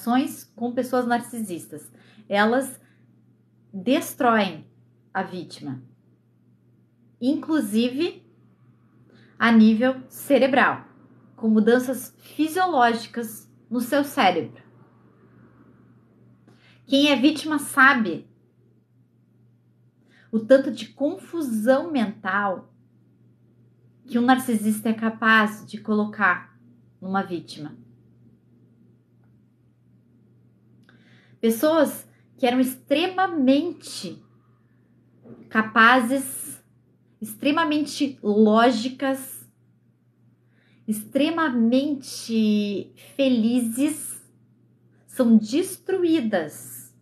relações com pessoas narcisistas. Elas destroem a vítima, inclusive a nível cerebral, com mudanças fisiológicas no seu cérebro. Quem é vítima sabe o tanto de confusão mental que um narcisista é capaz de colocar numa vítima. Pessoas que eram extremamente capazes, extremamente lógicas, extremamente felizes, são destruídas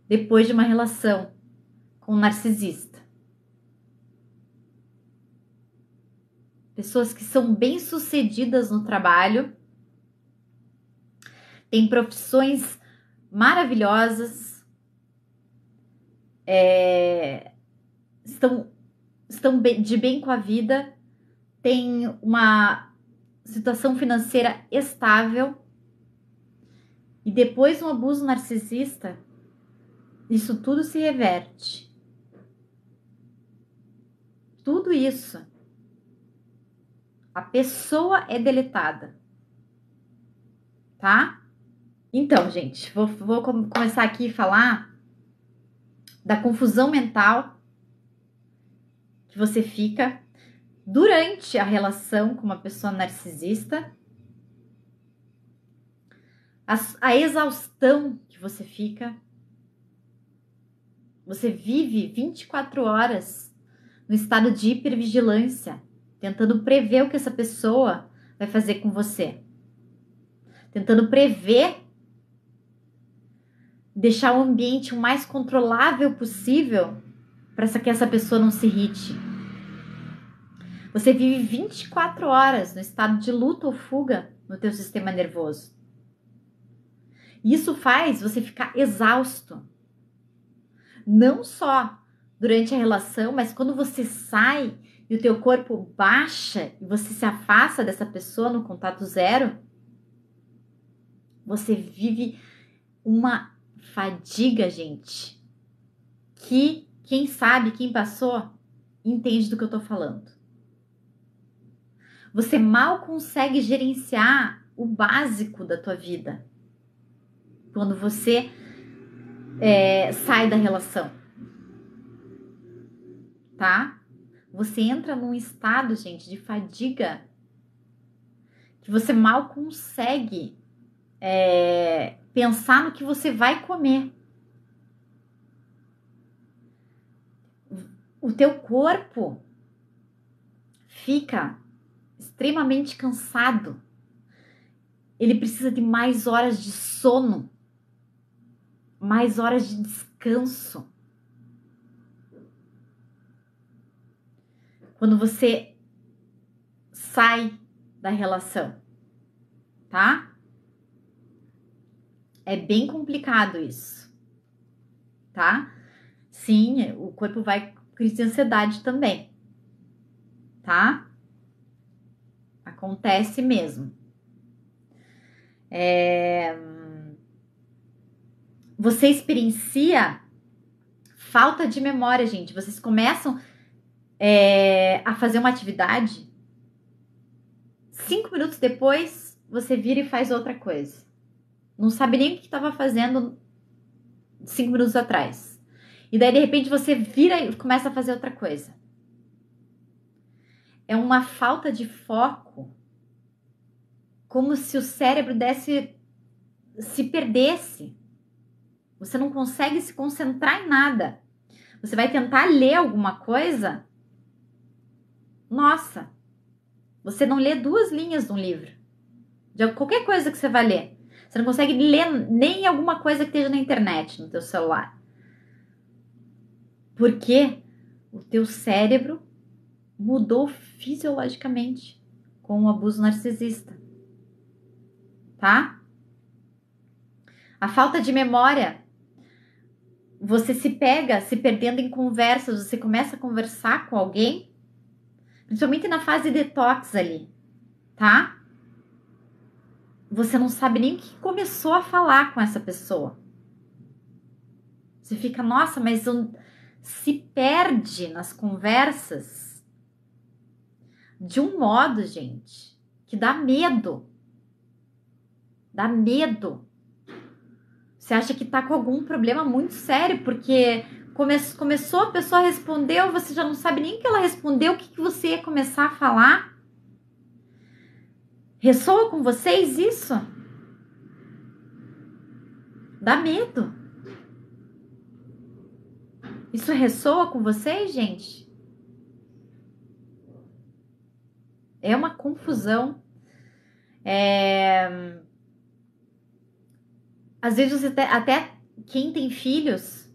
depois de uma relação com um narcisista. Pessoas que são bem-sucedidas no trabalho, têm profissões maravilhosas, estão de bem com a vida, têm uma situação financeira estável, e depois de um abuso narcisista, isso tudo se reverte. Tudo isso. A pessoa é deletada. Tá? Então, gente, vou começar aqui a falar da confusão mental que você fica durante a relação com uma pessoa narcisista, a exaustão que você fica. Você vive 24 horas no estado de hipervigilância, tentando prever o que essa pessoa vai fazer com você. Tentando prever, deixar o ambiente o mais controlável possível para que essa pessoa não se irrite. Você vive 24 horas no estado de luta ou fuga no teu sistema nervoso. Isso faz você ficar exausto. Não só durante a relação, mas quando você sai e o teu corpo baixa e você se afasta dessa pessoa no contato zero, você vive uma fadiga, gente, que quem sabe, quem passou, entende do que eu tô falando. Você mal consegue gerenciar o básico da tua vida quando você sai da relação, tá? Você entra num estado, gente, de fadiga que você mal consegue pensar no que você vai comer. O teu corpo fica extremamente cansado. Ele precisa de mais horas de sono, mais horas de descanso. Quando você sai da relação, tá? É bem complicado isso, tá? Sim, o corpo vai com crise de ansiedade também, tá? Acontece mesmo. Você experiencia falta de memória, gente. Vocês começam a fazer uma atividade, 5 minutos depois, você vira e faz outra coisa. Não sabe nem o que estava fazendo 5 minutos atrás. E daí, de repente, você vira e começa a fazer outra coisa. É uma falta de foco, como se o cérebro se perdesse. Você não consegue se concentrar em nada. Você vai tentar ler alguma coisa, nossa, você não lê 2 linhas de um livro. De qualquer coisa que você vai ler. Você não consegue ler nem alguma coisa que esteja na internet, no teu celular. Porque o teu cérebro mudou fisiologicamente com o abuso narcisista. Tá? A falta de memória. Você se perdendo em conversas, você começa a conversar com alguém, principalmente na fase detox ali, tá? você não sabe nem o que começou a falar com essa pessoa. Você fica, nossa, mas se perde nas conversas de um modo, gente, que dá medo. Dá medo. Você acha que tá com algum problema muito sério, porque começou, a pessoa respondeu, você já não sabe nem o que ela respondeu, o que você ia começar a falar. Ressoa com vocês isso? Dá medo. Isso ressoa com vocês, gente? É uma confusão. Às vezes você até quem tem filhos,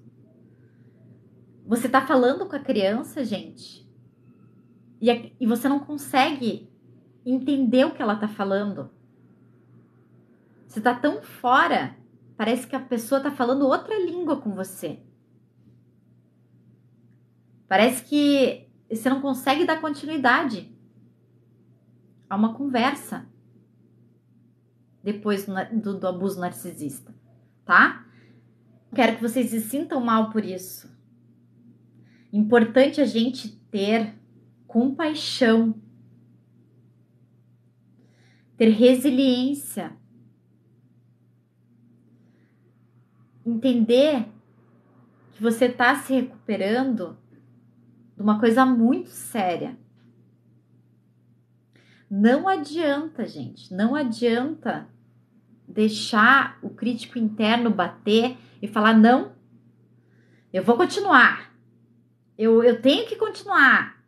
você tá falando com a criança, gente, e você não consegue entender o que ela tá falando. Você tá tão fora, parece que a pessoa tá falando outra língua com você. Parece que você não consegue dar continuidade a uma conversa depois do abuso narcisista, tá? Quero que vocês se sintam mal por isso. Importante a gente ter compaixão, ter resiliência, entender que você está se recuperando de uma coisa muito séria. Não adianta, gente, não adianta deixar o crítico interno bater e falar, não, eu vou continuar, eu tenho que continuar.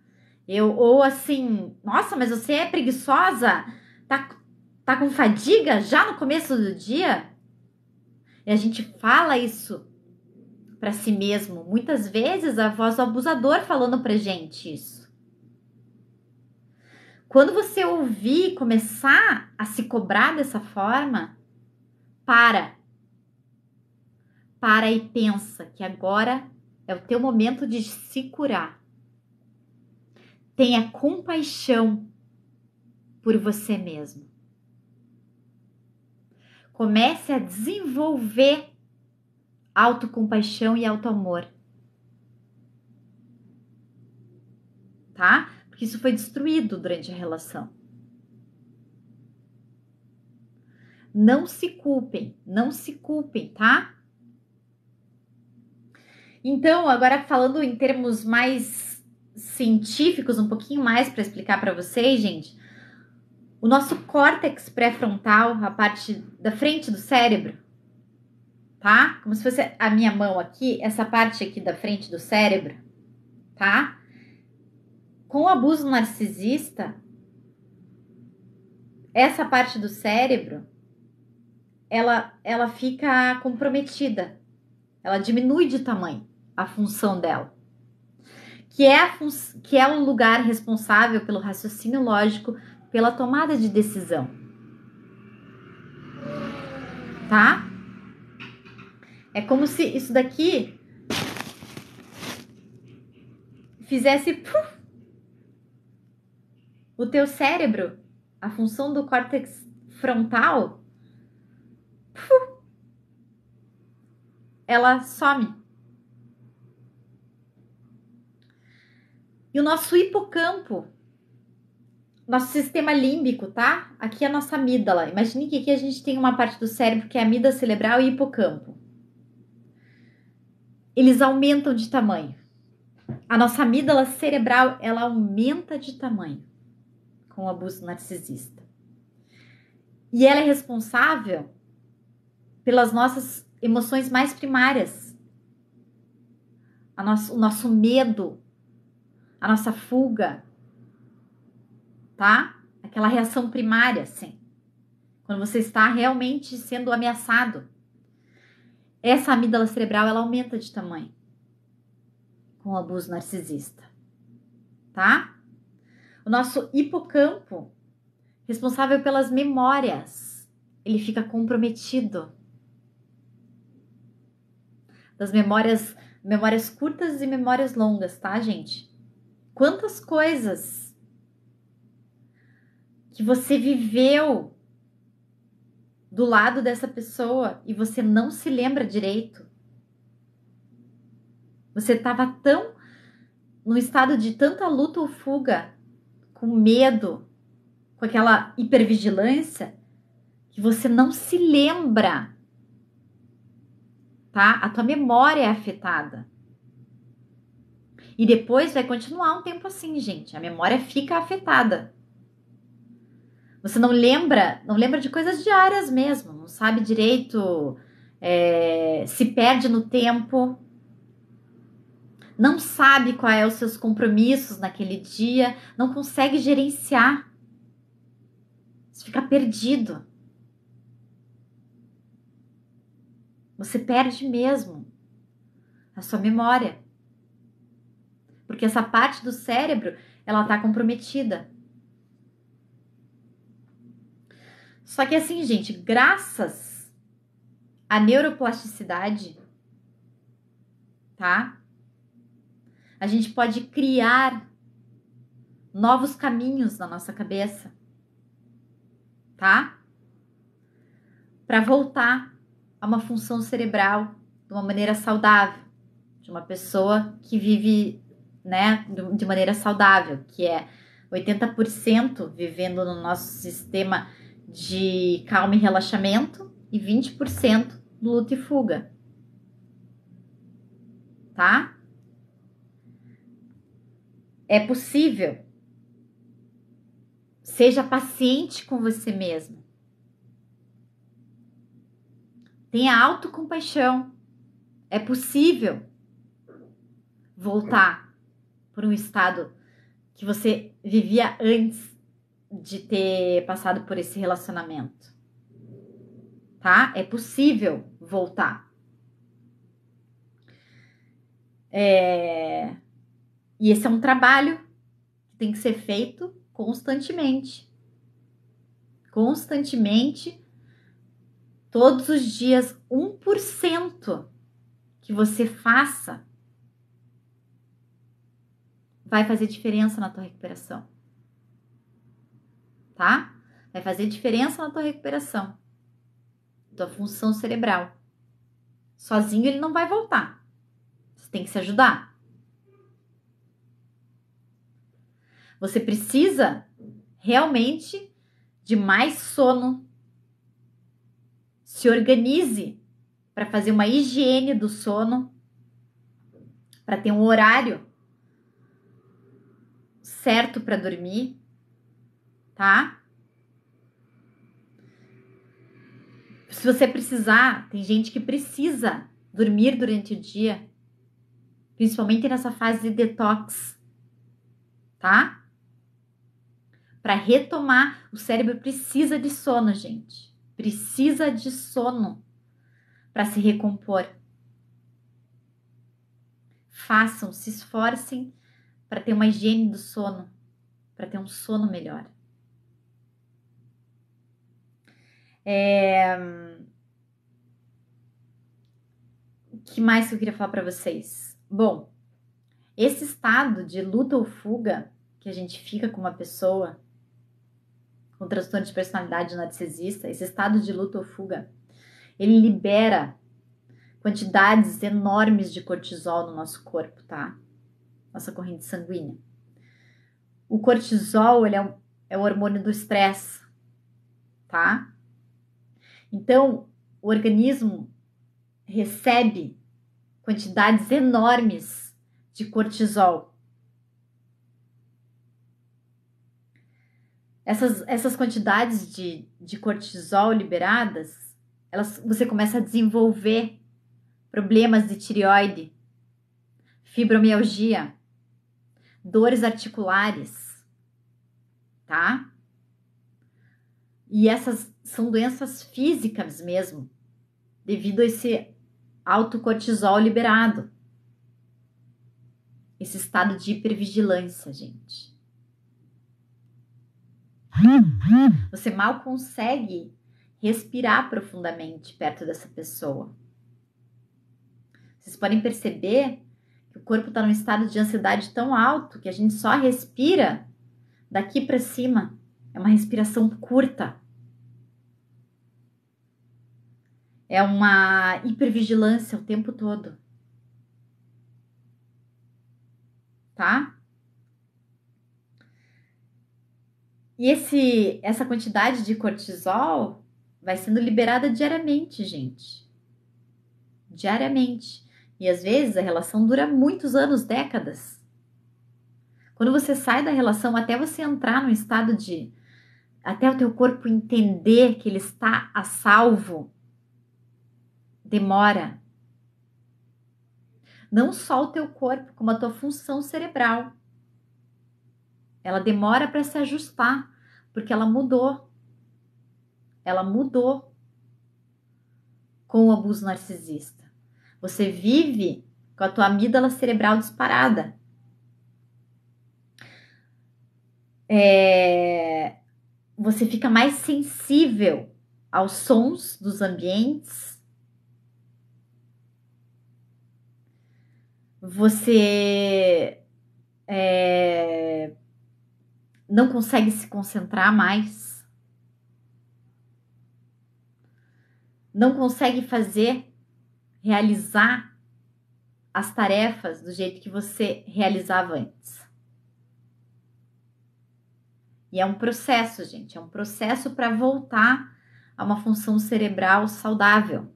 Ou assim, nossa, mas você é preguiçosa, tá com fadiga já no começo do dia? E a gente fala isso para si mesmo. Muitas vezes a voz do abusador falando pra gente isso. Quando você ouvir começar a se cobrar dessa forma, para e pensa que agora é o teu momento de se curar. Tenha compaixão por você mesmo. Comece a desenvolver autocompaixão e autoamor. Tá? Porque isso foi destruído durante a relação. Não se culpem, tá? Então, agora falando em termos mais científicos, um pouquinho mais para explicar para vocês, gente, o nosso córtex pré-frontal, a parte da frente do cérebro, tá? Como se fosse a minha mão aqui, essa parte aqui da frente do cérebro, tá? Com o abuso narcisista, essa parte do cérebro, ela fica comprometida, ela diminui de tamanho a função dela, que é o lugar responsável pelo raciocínio lógico, pela tomada de decisão, tá? É como se isso daqui fizesse o teu cérebro, a função do córtex frontal, ela some. E o nosso hipocampo, nosso sistema límbico, tá? Aqui é a nossa amígdala. Imagine que aqui a gente tem uma parte do cérebro que é a amígdala cerebral e hipocampo. Eles aumentam de tamanho. A nossa amígdala cerebral, ela aumenta de tamanho com o abuso narcisista. E ela é responsável pelas nossas emoções mais primárias. O nosso medo, a nossa fuga, tá? Aquela reação primária, assim. Quando você está realmente sendo ameaçado. Essa amígdala cerebral, ela aumenta de tamanho com o abuso narcisista, tá? O nosso hipocampo, responsável pelas memórias, ele fica comprometido. Das memórias curtas e memórias longas, tá, gente? Quantas coisas que você viveu do lado dessa pessoa e você não se lembra direito. Você estava tão num estado de tanta luta ou fuga, com medo, com aquela hipervigilância, que você não se lembra, tá? A tua memória é afetada. E depois vai continuar um tempo assim, gente. A memória fica afetada. Você não lembra de coisas diárias mesmo, não sabe direito, se perde no tempo, não sabe quais são os seus compromissos naquele dia, não consegue gerenciar. Você fica perdido. Você perde mesmo a sua memória. Porque essa parte do cérebro, ela tá comprometida. Só que assim, gente, graças à neuroplasticidade, tá? A gente pode criar novos caminhos na nossa cabeça, tá? Para voltar a uma função cerebral de uma maneira saudável, de uma pessoa que vive, né, de maneira saudável, que é 80% vivendo no nosso sistema de calma e relaxamento e 20% luta e fuga, tá? É possível. Seja paciente com você mesmo. Tenha autocompaixão. É possível voltar para um estado que você vivia antes de ter passado por esse relacionamento. Tá? É possível voltar. E esse é um trabalho que tem que ser feito constantemente. Constantemente, todos os dias, 1% que você faça vai fazer diferença na tua recuperação. Tá? Vai fazer diferença na tua recuperação. Tua função cerebral. Sozinho ele não vai voltar. Você tem que se ajudar. Você precisa realmente de mais sono. Se organize para fazer uma higiene do sono, para ter um horário certo para dormir, tá? Se você precisar, tem gente que precisa dormir durante o dia, principalmente nessa fase de detox, tá? Para retomar, o cérebro precisa de sono, gente. Precisa de sono para se recompor. Façam, se esforcem para ter uma higiene do sono, para ter um sono melhor. O que mais que eu queria falar para vocês? Bom, esse estado de luta ou fuga que a gente fica com uma pessoa com transtorno de personalidade narcisista, esse estado de luta ou fuga, ele libera quantidades enormes de cortisol no nosso corpo, tá? Nossa corrente sanguínea. O cortisol, ele é o hormônio do estresse, tá? Então, o organismo recebe quantidades enormes de cortisol. Essas quantidades de cortisol liberadas, você começa a desenvolver problemas de tireoide, fibromialgia, dores articulares, tá? E essas são doenças físicas mesmo, devido a esse alto cortisol liberado. Esse estado de hipervigilância, gente. Você mal consegue respirar profundamente perto dessa pessoa. Vocês podem perceber que o corpo está num estado de ansiedade tão alto que a gente só respira daqui para cima. É uma respiração curta. É uma hipervigilância o tempo todo. Tá? E essa quantidade de cortisol vai sendo liberada diariamente, gente. Diariamente. E às vezes a relação dura muitos anos, décadas. Quando você sai da relação, até você entrar no estado de... Até o teu corpo entender que ele está a salvo, demora. Não só o teu corpo, como a tua função cerebral. Ela demora para se ajustar, porque ela mudou. Ela mudou com o abuso narcisista. Você vive com a tua amígdala cerebral disparada. Você fica mais sensível aos sons dos ambientes. Você não consegue se concentrar mais. Não consegue realizar as tarefas do jeito que você realizava antes. E é um processo, gente, é um processo para voltar a uma função cerebral saudável,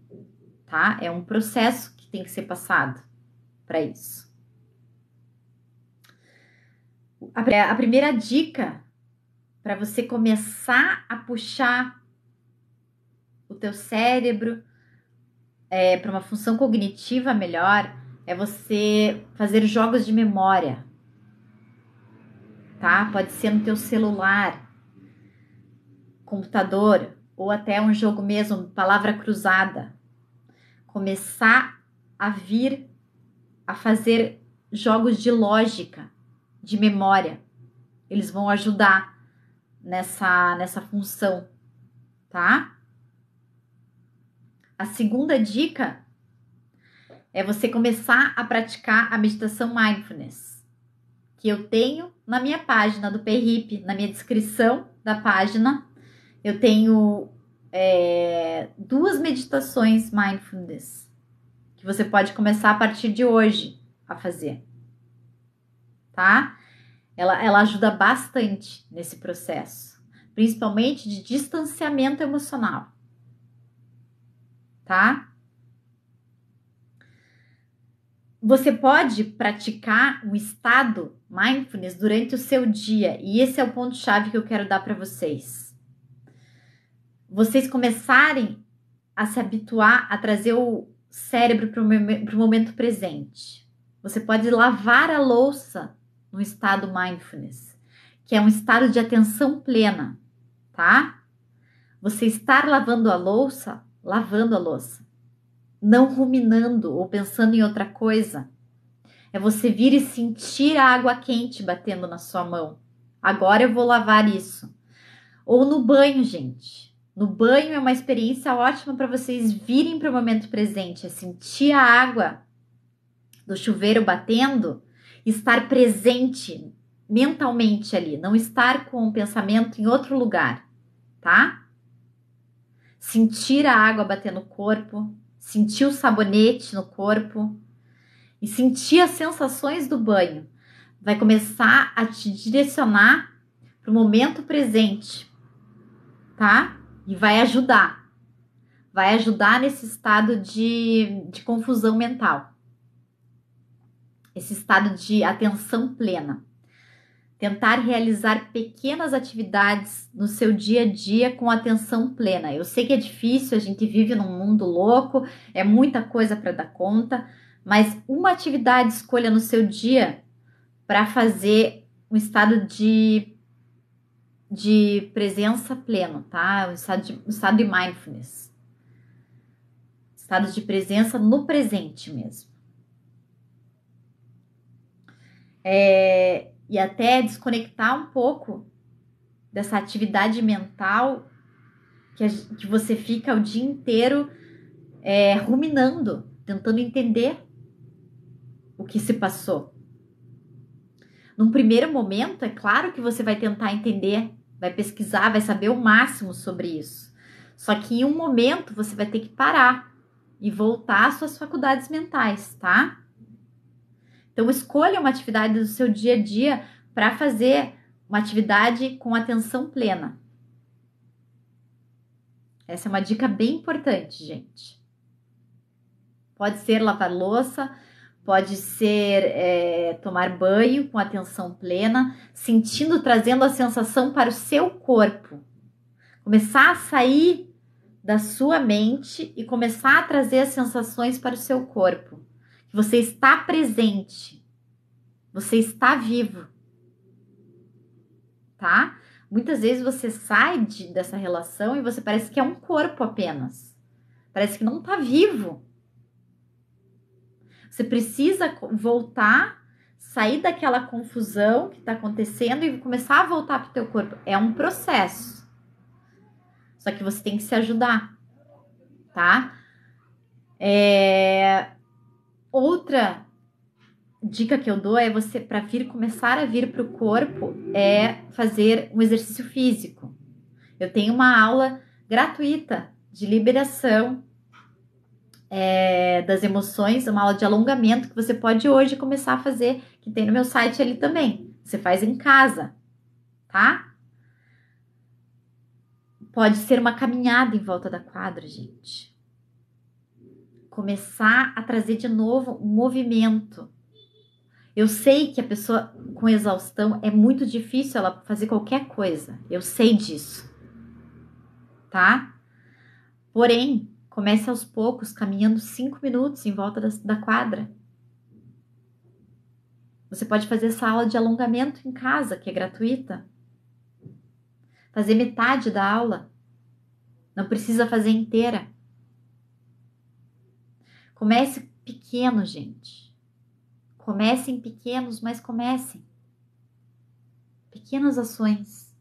tá? É um processo que tem que ser passado para isso. A primeira dica para você começar a puxar o teu cérebro para uma função cognitiva melhor é você fazer jogos de memória, tá? Pode ser no teu celular, computador ou até um jogo mesmo, palavra cruzada. Começar a vir a fazer jogos de lógica, de memória. Eles vão ajudar nessa função, tá? A segunda dica é você começar a praticar a meditação mindfulness, que eu tenho na minha página do PRIP, na minha descrição da página. Eu tenho 2 meditações mindfulness que você pode começar a partir de hoje a fazer, tá? Ela ajuda bastante nesse processo, principalmente de distanciamento emocional, tá? Você pode praticar um estado mindfulness durante o seu dia, e esse é o ponto-chave que eu quero dar para vocês. Vocês começarem a se habituar a trazer o cérebro para o momento presente. Você pode lavar a louça no estado mindfulness, que é um estado de atenção plena, tá? Você estar lavando a louça, não ruminando ou pensando em outra coisa. É você vir e sentir a água quente batendo na sua mão. Agora eu vou lavar isso. Ou no banho, gente. No banho é uma experiência ótima para vocês virem para o momento presente, é sentir a água do chuveiro batendo, estar presente mentalmente ali, não estar com o pensamento em outro lugar, tá? Sentir a água bater no corpo, sentir o sabonete no corpo e sentir as sensações do banho. Vai começar a te direcionar para o momento presente, tá? E vai ajudar nesse estado de confusão mental, esse estado de atenção plena. Tentar realizar pequenas atividades no seu dia a dia com atenção plena. Eu sei que é difícil, a gente vive num mundo louco, é muita coisa para dar conta, mas uma atividade escolha no seu dia para fazer um estado de presença pleno, tá? Um estado de mindfulness. Estado de presença no presente mesmo. E até desconectar um pouco dessa atividade mental que você fica o dia inteiro ruminando, tentando entender o que se passou. Num primeiro momento, é claro que você vai tentar entender, vai pesquisar, vai saber o máximo sobre isso. Só que em um momento você vai ter que parar e voltar às suas faculdades mentais, tá? Então, escolha uma atividade do seu dia a dia para fazer uma atividade com atenção plena. Essa é uma dica bem importante, gente. Pode ser lavar louça, pode ser tomar banho com atenção plena, sentindo, trazendo a sensação para o seu corpo. Começar a sair da sua mente e começar a trazer as sensações para o seu corpo. Que você está presente, você está vivo, tá? Muitas vezes você sai dessa relação e você parece que é um corpo apenas. Parece que não está vivo. Você precisa voltar, sair daquela confusão que está acontecendo e começar a voltar para o teu corpo. É um processo. Só que você tem que se ajudar, tá? Outra dica que eu dou é você, para começar a vir para o corpo, é fazer um exercício físico. Eu tenho uma aula gratuita de liberação das emoções, uma aula de alongamento que você pode hoje começar a fazer, que tem no meu site ali também. Você faz em casa, tá? Pode ser uma caminhada em volta da quadra, gente. Começar a trazer de novo um movimento. Eu sei que a pessoa com exaustão é muito difícil ela fazer qualquer coisa. Eu sei disso, tá? Porém, comece aos poucos, caminhando 5 minutos em volta da quadra. Você pode fazer essa aula de alongamento em casa, que é gratuita. Fazer metade da aula. Não precisa fazer inteira. Comece pequeno, gente. Comecem pequenos, mas comecem. Pequenas ações.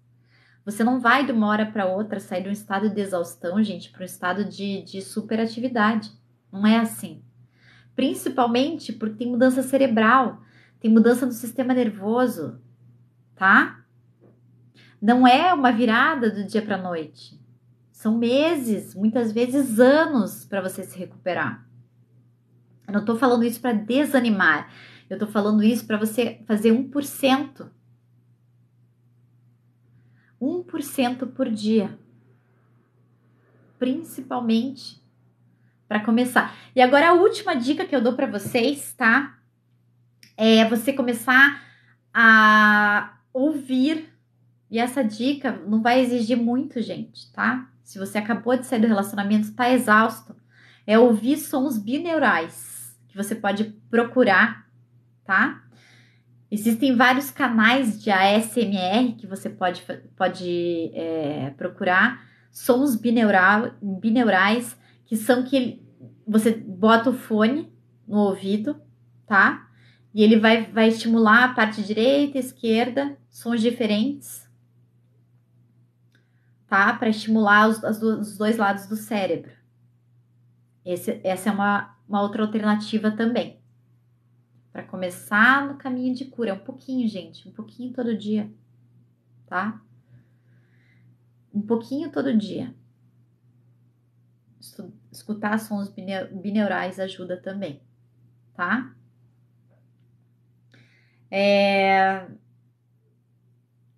Você não vai de uma hora para outra sair de um estado de exaustão, gente, para um estado de superatividade. Não é assim. Principalmente porque tem mudança cerebral, tem mudança no sistema nervoso, tá? Não é uma virada do dia para a noite. São meses, muitas vezes anos para você se recuperar. Eu não estou falando isso para desanimar. Eu estou falando isso para você fazer 1%. 1% por dia. Principalmente para começar. E agora a última dica que eu dou para vocês, tá? É você começar a ouvir. E essa dica não vai exigir muito, gente, tá? Se você acabou de sair do relacionamento, está exausto, é ouvir sons bineurais, que você pode procurar, tá? Existem vários canais de ASMR que você pode procurar, sons bineurais, que são que você bota o fone no ouvido, tá? E ele vai estimular a parte direita e esquerda, sons diferentes, tá? Para estimular os dois lados do cérebro. Essa é uma outra alternativa também. Para começar no caminho de cura. Um pouquinho, gente. Um pouquinho todo dia. Tá? Um pouquinho todo dia. Escutar sons bineurais ajuda também. Tá?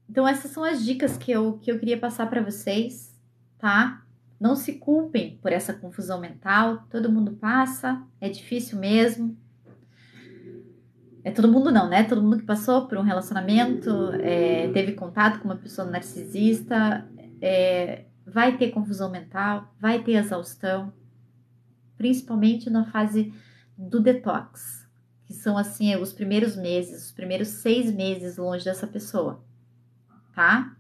Então, essas são as dicas que eu queria passar para vocês. Tá? Não se culpem por essa confusão mental. Todo mundo passa. É difícil mesmo. Todo mundo não, né? Todo mundo que passou por um relacionamento, teve contato com uma pessoa narcisista, vai ter confusão mental, vai ter exaustão, principalmente na fase do detox, que são assim os primeiros meses, os primeiros 6 meses longe dessa pessoa, tá?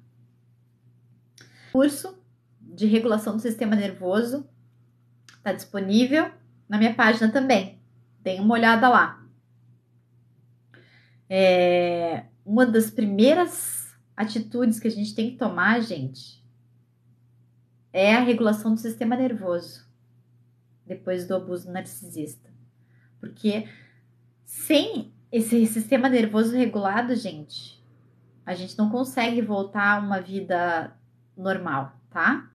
Curso de regulação do sistema nervoso tá disponível na minha página também, dê uma olhada lá. Uma das primeiras atitudes que a gente tem que tomar, gente, é a regulação do sistema nervoso depois do abuso narcisista. Porque sem esse sistema nervoso regulado, gente, a gente não consegue voltar a uma vida normal, tá?